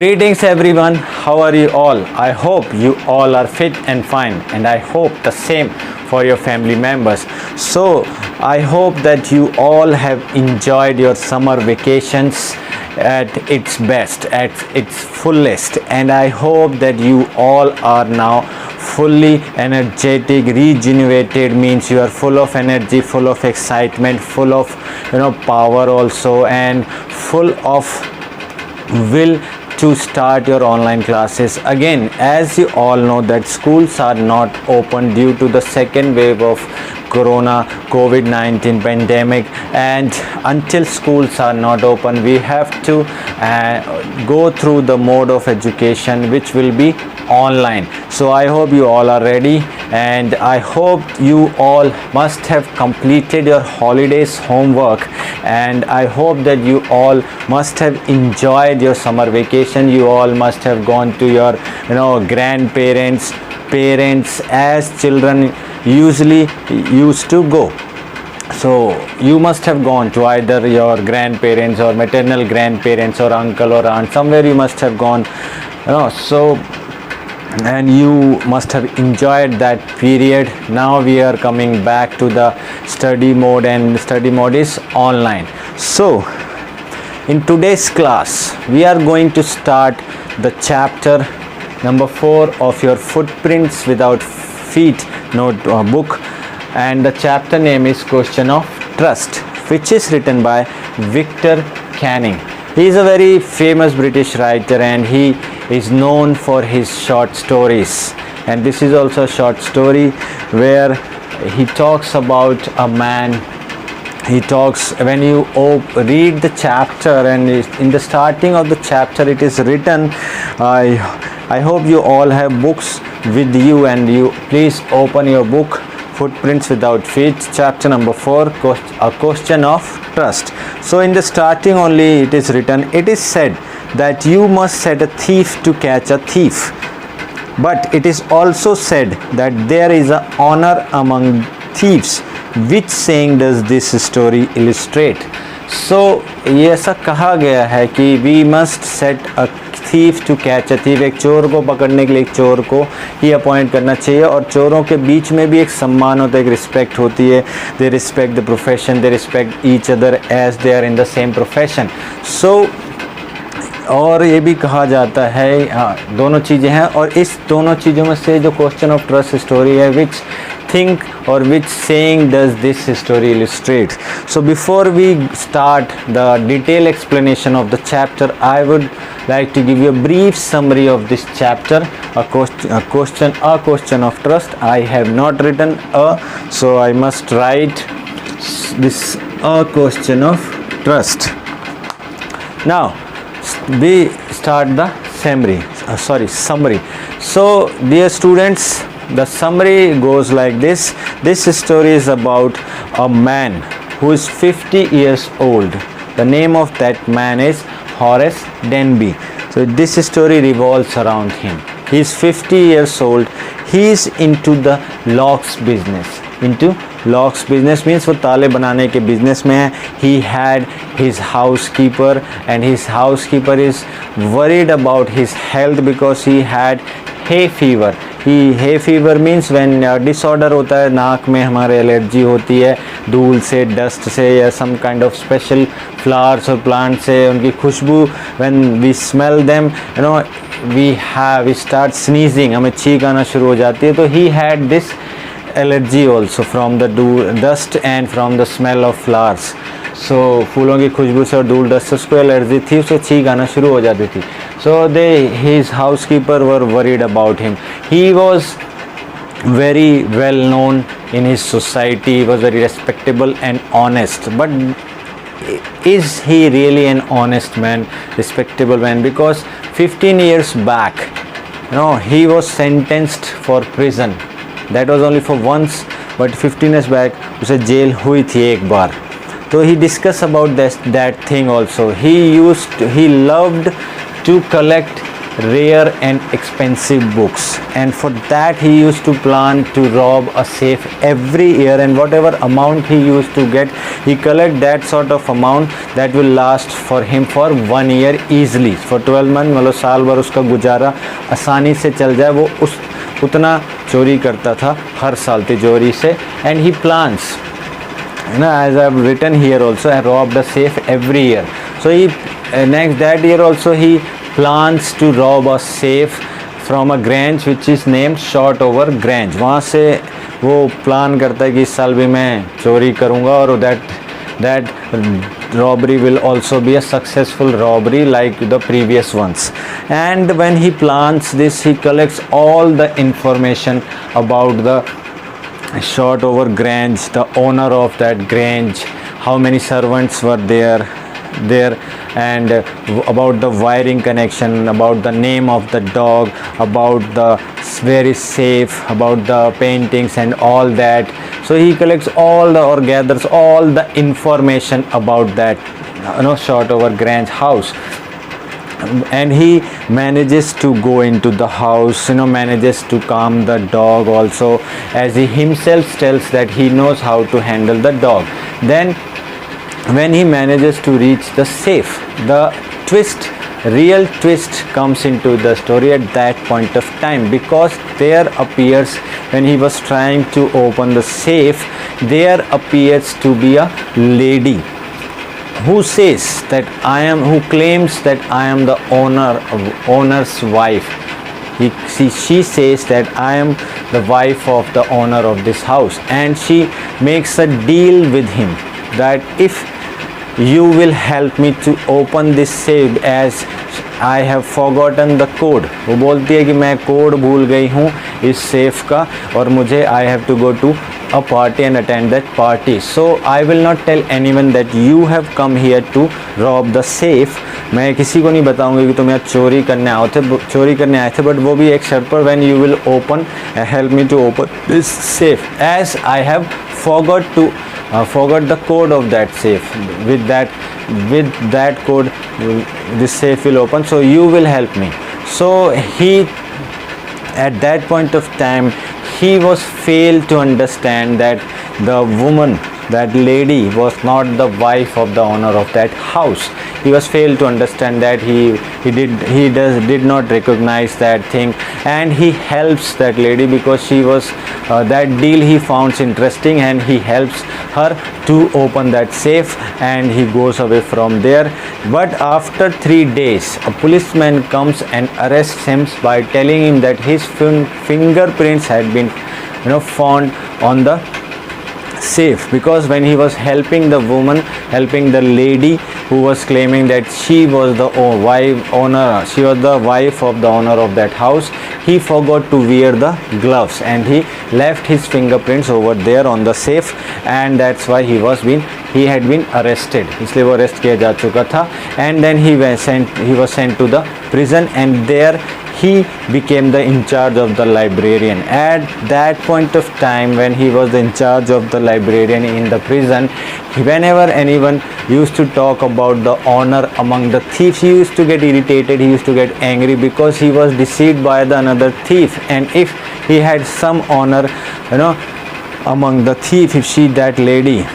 Greetings everyone, how are you all? I hope you all are fit and fine, and I hope the same for your family members. So I hope that you all have enjoyed your summer vacations at its best, at its fullest, and I hope that you all are now fully energetic, regenerated, means you are full of energy, full of excitement, full of power also, and full of will to start your online classes again. As you all know that schools are not open due to the second wave of COVID-19 pandemic, and until schools are not open we have to go through the mode of education which will be online. So I hope you all are ready, and I hope you all must have completed your holidays homework, and I hope that you all must have enjoyed your summer vacation. You all must have gone to your grandparents, parents, as children usually used to go. So you must have gone to either your grandparents or maternal grandparents or uncle or aunt, somewhere you must have gone, and you must have enjoyed that period. Now we are coming back to the study mode, and study mode is online. So in today's class we are going to start the chapter number 4 of your Footprints Without Feet notebook, and the chapter name is Question of Trust, which is written by Victor Canning. He is a very famous British writer, and he is known for his short stories, and this is also a short story where he talks about a man. He talks, when you read the chapter, and in the starting of the chapter it is written, I hope you all have books with you, and you please open your book, Footprints Without Feet, chapter number 4, a question of trust. So in the starting only it is written, it is said that you must set a thief to catch a thief, but it is also said that there is an honor among thieves. Which saying does this story illustrate? So ये ऐसा कहा गया है कि we must set a thief to catch a thief, एक चोर को पकड़ने के लिए एक चोर को ही अपॉइंट करना चाहिए, और चोरों के बीच में भी एक सम्मान होता है, एक रिस्पेक्ट होती है. They respect the profession, they respect each other as they are in the same profession. So और ये भी कहा जाता है, दोनों चीज़ें हैं, और इस दोनों चीज़ों में से जो क्वेश्चन ऑफ ट्रस्ट स्टोरी है, विच think or which saying does this story illustrate? So before we start the detailed explanation of the chapter, I would like to give you a brief summary of this chapter. A question of trust. I have not written so I must write this a question of trust. Now we start the summary. So dear students, the summary goes like this. This story is about a man who is 50 years old. The name of that man is Horace Denby. So this story revolves around him. He is 50 years old. He is into the locks business. Locks business means वो ताले बनाने के business में है. He had his housekeeper, and his housekeeper is worried about his health because he had hay fever. hay fever means when disorder होता है, नाक में हमारे एलर्जी होती है धूल से, डस्ट से, या some kind of special flowers और plants से, उनकी खुशबू when we smell them, we start sneezing, हमें छींक आना शुरू हो जाती है. तो he had this allergy also from the dust and from the smell of flowers. So फूलों की खुशबू से और धूल डस्ट से उसको एलर्जी थी, उसको छींक आना शुरू हो जाती थी. So his housekeeper were worried about him. He was very well known in his society. He was very respectable and honest. But is he really an honest man, respectable man? Because 15 years back, he was sentenced for prison. That was only for once, but 15 years back उसे jail हुई थी एक बार. So he discussed about that thing also. He loved to collect rare and expensive books, and for that he used to plan to rob a safe every year, and whatever amount he used to get, he collect that sort of amount that will last for him for 1 year easily. For 12 months मतलब साल भर उसका गुजारा आसानी से चल जाए, वो उस उतना चोरी करता था हर साल तिजोरी से. And he plans, you know, as I have written here also, I robbed a safe every year. So he next that year also he plans to rob a safe from a Grange which is named Short Over Grange. वहाँ से वो plan करता है कि इस साल भी मैं चोरी करूँगा, और that robbery will also be a successful robbery like the previous ones. And when he plans this, he collects all the information about the Short Over Grange, the owner of that Grange, how many servants were there, and about the wiring connection, about the name of the dog, about the where is safe, about the paintings and all that. So he collects all the, or gathers all the information about that, Short Over Grange house. And he manages to go into the house, manages to calm the dog also, as he himself tells that he knows how to handle the dog. Then when he manages to reach the safe, the real twist comes into the story at that point of time, because there appears, when he was trying to open the safe, there appears to be a lady who says that who claims that I am the owner's wife. She says that I am the wife of the owner of this house, and she makes a deal with him that if you will help me to open this safe, as I have forgotten the code. वो बोलती है कि मैं code भूल गई हूँ इस safe का, और मुझे I have to go to a party and attend that party. So I will not tell anyone that you have come here to rob the safe. मैं किसी को नहीं बताऊंगी कि तुम यहाँ चोरी करने आए थे, बट वो भी एक शर्त पर, when you will open, help me to open this safe, as I have forgot the code of that safe. With that code, this safe will open. So you will help me. So he, at that point of time, he was failed to understand that the woman, that lady, was not the wife of the owner of that house. He was failed to understand that. He did not recognize that thing, and he helps that lady because she was that deal he found interesting, and he helps her to open that safe, and he goes away from there. But after 3 days, a policeman comes and arrests him by telling him that his fingerprints had been found on the safe, because when he was helping the lady who was claiming that she was the wife of the owner of that house, he forgot to wear the gloves, and he left his fingerprints over there on the safe, and that's why he had been arrested. इसलिए वो arrest किया जा चुका था, and then he was sent to the prison, and there he became the in charge of the librarian. At that point of time, when he was in charge of the librarian in the prison, whenever anyone used to talk about the honor among the thieves, he used to get irritated, he used to get angry, because he was deceived by another thief. And if he had some honor among the thief, if that lady,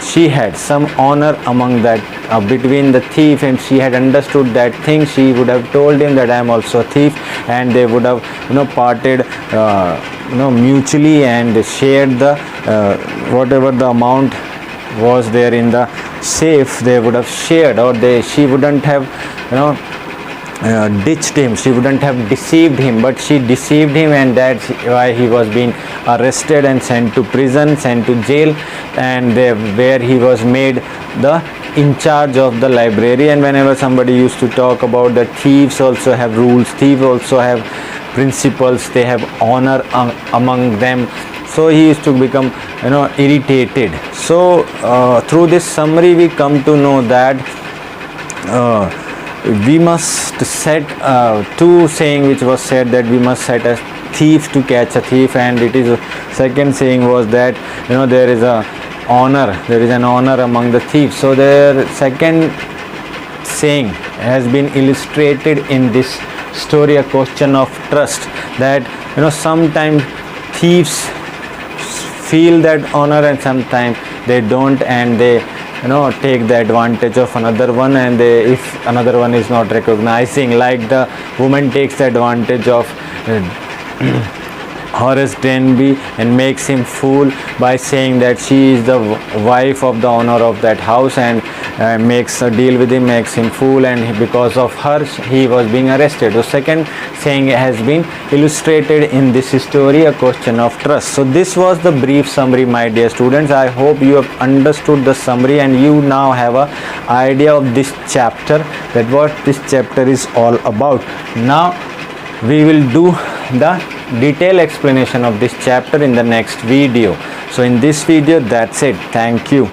she had some honor among that between the thief, and she had understood that thing, she would have told him that I am also a thief, and they would have parted mutually and shared the whatever the amount was there in the safe, they would have shared, or she wouldn't have ditched him, she wouldn't have deceived him, but she deceived him, and that's why he was being arrested and sent to prison, sent to jail, and where he was made the in charge of the library. And whenever somebody used to talk about that, thieves also have rules, thieves also have principles, they have honor among them. So he used to become irritated. So through this summary we come to know that we must set two saying which was said, that we must set a thief to catch a thief, and it is second saying was that there is an honor among the thieves. So the second saying has been illustrated in this story a question of trust, that sometimes thieves feel that honor and sometimes they don't, and they take the advantage of another one, and if another one is not recognizing, like the woman takes the advantage of Horace Denby and makes him fool by saying that she is the wife of the owner of that house, and makes a deal with him, makes him fool, and because of her he was being arrested. The second saying has been illustrated in this story, a question of trust. So this was the brief summary, my dear students. I hope you have understood the summary and you now have a idea of this chapter, that what this chapter is all about. Now we will do the detailed explanation of this chapter in the next video. So in this video, that's it. Thank you.